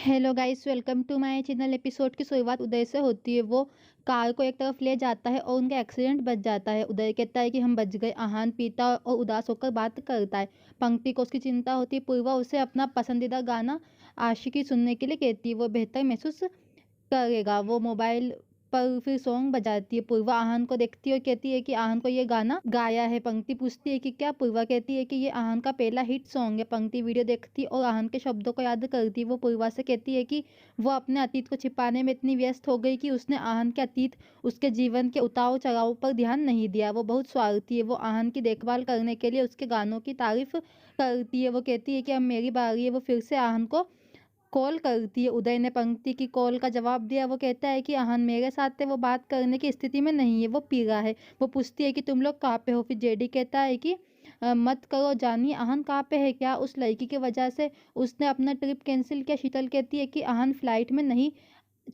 Hello guys, welcome to my channel. Episode की शुरुआत उदय से होती है। वो कार को एक तरफ ले जाता है और उनका एक्सीडेंट बच जाता है। उदय कहता है कि हम बच गए। आहान पीता और उदास होकर बात करता है। पंक्ति को उसकी चिंता होती है। पूर्वा उसे अपना पसंदीदा गाना आशिकी सुनने के लिए कहती है। वो बेहतर महसूस करेगा। वो मोबाइल पर फिर सॉन्ग बजाती है। पूर्वा आहान को देखती है और कहती है कि आहान को ये गाना गाया है। पंक्ति पूछती है कि क्या? पूर्वा कहती है कि ये आहान का पहला हिट सॉन्ग है। पंक्ति वीडियो देखती है और आहान के शब्दों को याद करती है। वो पूर्वा से कहती है कि वो अपने अतीत को छिपाने में इतनी व्यस्त हो गई कि उसने आहान के अतीत, उसके जीवन के उतार चढ़ाव पर ध्यान नहीं दिया। वो बहुत स्वार्थी है। वो आहान की देखभाल करने के लिए उसके गानों की तारीफ करती है। वो कहती है कि अब मेरी बारी है। वो फिर से आहान को कॉल करती है। उदय ने पंक्ति की कॉल का जवाब दिया। वो कहता है कि आहान मेरे साथ है, वो बात करने की स्थिति में नहीं है, वो पी रहा है। वो पूछती है कि तुम लोग कहाँ पे हो? फिर जेडी कहता है कि मत करो जानी, आहान कहाँ पे है? क्या उस लड़की की वजह से उसने अपना ट्रिप कैंसिल किया? शीतल कहती है कि आहान फ्लाइट में नहीं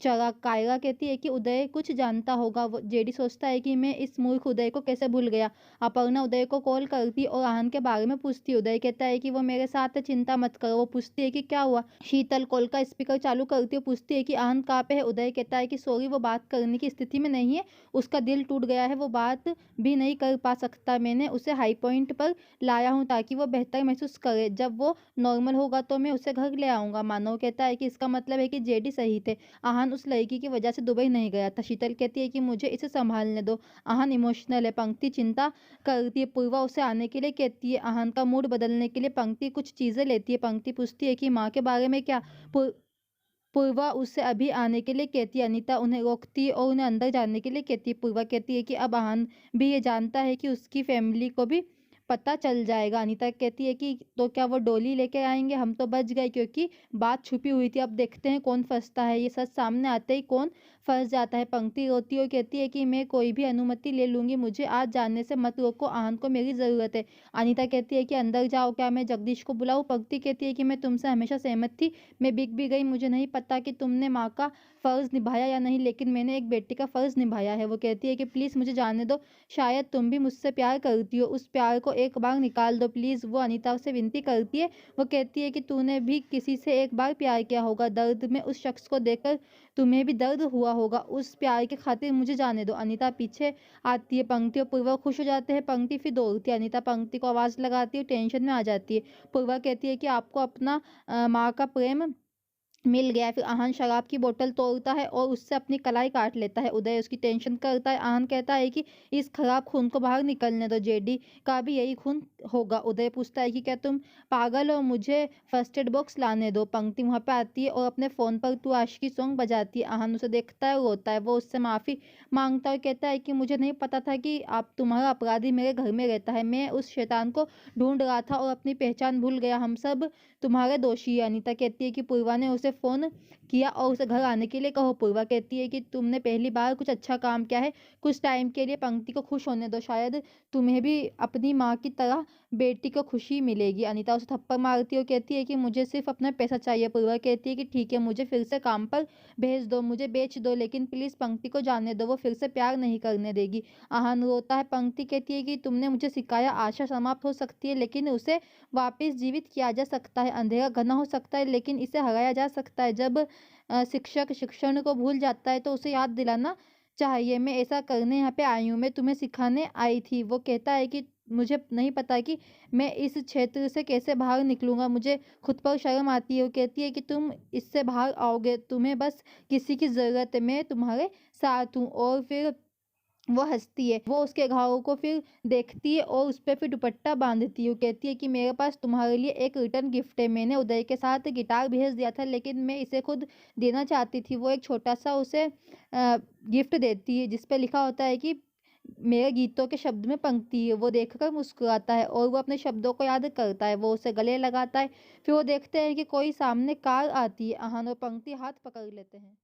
चला। कायरा कहती है कि उदय कुछ जानता होगा। वो जेडी सोचता है कि मैं इस मूर्ख उदय को कैसे भूल गया। अपर्णा उदय को कॉल करती और आहान के बारे में पूछती है। उदय कहता है कि वो मेरे साथ है, चिंता मत करो। वो पूछती है कि क्या हुआ? शीतल कॉल का स्पीकर चालू करती है और पूछती है कि आहान कहाँ पे है? उदय कहता है कि सॉरी, वो बात करने की स्थिति में नहीं है, उसका दिल टूट गया है, वो बात भी नहीं कर पा सकता। मैंने उसे हाई पॉइंट पर लाया हूँ ताकि वो बेहतर महसूस करे। जब वो नॉर्मल होगा तो मैं उसे घर ले आऊंगा। मानव कहता है कि इसका मतलब है कि जेडी सही थे, आहान उस लड़की की वजह से दुबई नहीं गया था। शीतल कहती है कि मुझे इसे संभालने दो, आहान इमोशनल है। पंक्ति चिंता करती है। पूर्वा उसे आने के लिए कहती है। आहान का मूड बदलने के लिए पंक्ति कुछ चीजें लेती है। पंक्ति पूछती है कि माँ के बारे में क्या? पूर्वा उससे अभी आने के लिए कहती है। अनीता उन्हें रोकती है और उन्हें अंदर जाने के लिए कहती है। पूर्वा कहती है कि अब आहान भी ये जानता है कि उसकी फैमिली को भी पता चल जाएगा। अनीता कहती है कि तो क्या वो डोली लेके आएंगे? हम तो बच गए क्योंकि बात छुपी हुई थी। अब देखते हैं कौन फंसता है। ये सच सामने आते ही कौन फंस जाता है। पंक्ति रोती और कहती है कि मैं कोई भी अनुमति ले लूंगी, मुझे आज जानने से मत रोको, आहान को मेरी जरूरत है। अनीता कहती है कि अंदर जाओ, क्या मैं जगदीश को बुलाऊं? पंक्ति कहती है कि मैं तुमसे हमेशा सहमत थी, मैं बिक भी गई। मुझे नहीं पता कि तुमने माँ का फर्ज निभाया या नहीं, लेकिन मैंने एक बेटी का फर्ज निभाया है। वो कहती है कि प्लीज मुझे जाने दो, शायद तुम भी मुझसे प्यार करती हो, उस प्यार को एक बार निकाल दो प्लीज। वो अनीता से विनती करती है। वो कहती है कि तूने भी किसी से एक बार प्यार किया होगा, दर्द में उस शख्स को देखकर तुम्हें भी दर्द हुआ होगा, उस प्यार के खातिर मुझे जाने दो। अनीता पीछे आती है। पंक्ति और पूर्वा खुश हो जाते हैं। पंक्ति फिर दौड़ती है। अनीता पंक्ति को आवाज लगाती है, टेंशन में आ जाती है। पूर्वा कहती है कि आपको अपना माँ का प्रेम मिल गया है। फिर आहान शराब की बोतल तोड़ता है और उससे अपनी कलाई काट लेता है। उदय उसकी टेंशन करता है। आहान कहता है कि इस खराब खून को बाहर निकलने दो, जेडी का भी यही खून होगा। उदय पूछता है कि क्या तुम पागल हो? मुझे फर्स्ट एड बॉक्स लाने दो। पंक्ति वहां पे आती है और अपने फोन पर तू आशिकी सॉन्ग बजाती है। आहान उसे देखता है, रोता है। वो उससे माफी मांगता है और कहता है कि मुझे नहीं पता था कि आप तुम्हारा अपराधी मेरे घर में रहता है, मैं उस शैतान को ढूंढ रहा था और अपनी पहचान भूल गया, हम सब तुम्हारे दोषी है। अनीता कहती है कि पूर्वा ने उसे फोन किया और उसे घर आने के लिए कहो। पूर्वा कहती है कि तुमने पहली बार कुछ अच्छा काम किया है, कुछ टाइम के लिए पंक्ति को खुश होने दो, शायद तुम्हें भी अपनी माँ की तरह बेटी को खुशी मिलेगी। अनीता उसे थप्पड़ मारती है और कहती है कि मुझे सिर्फ अपना पैसा चाहिए। पूर्वा कहती है कि ठीक है, मुझे फिर से काम पर भेज दो, मुझे बेच दो, लेकिन प्लीज पंक्ति को जाने दो, वो फिर से प्यार नहीं करने देगी। आहान रोता है। पंक्ति कहती है कि तुमने मुझे सिखाया आशा समाप्त हो सकती है लेकिन उसे वापस जीवित किया जा सकता है, अंधेरा घना हो सकता है लेकिन इसे हराया जा सकता है। जब शिक्षक शिक्षण को भूल जाता है तो उसे याद दिलाना चाहिए। मैं ऐसा करने यहाँ पे आई हूँ, मैं तुम्हें सिखाने आई थी। वो कहता है कि मुझे नहीं पता कि मैं इस क्षेत्र से कैसे बाहर निकलूंगा, मुझे खुद पर शर्म आती है। वो कहती है कि तुम इससे बाहर आओगे, तुम्हें बस किसी की जरूरत है, मैं तुम्हारे साथ हूँ। और फिर वो हंसती है। वो उसके घावों को फिर देखती है और उस पर फिर दुपट्टा बांधती है। वो कहती है कि मेरे पास तुम्हारे लिए एक रिटर्न गिफ्ट है, मैंने उदय के साथ गिटार भेज दिया था लेकिन मैं इसे खुद देना चाहती थी। वो एक छोटा सा उसे गिफ्ट देती है जिस पे लिखा होता है कि मेरे गीतों के शब्द में पंक्ति है। वो देखकर मुस्कुराता है और वो अपने शब्दों को याद करता है। वो उसे गले लगाता है। फिर वो देखते हैं कि कोई सामने कार आती है। आहान और पंक्ति हाथ पकड़ लेते हैं।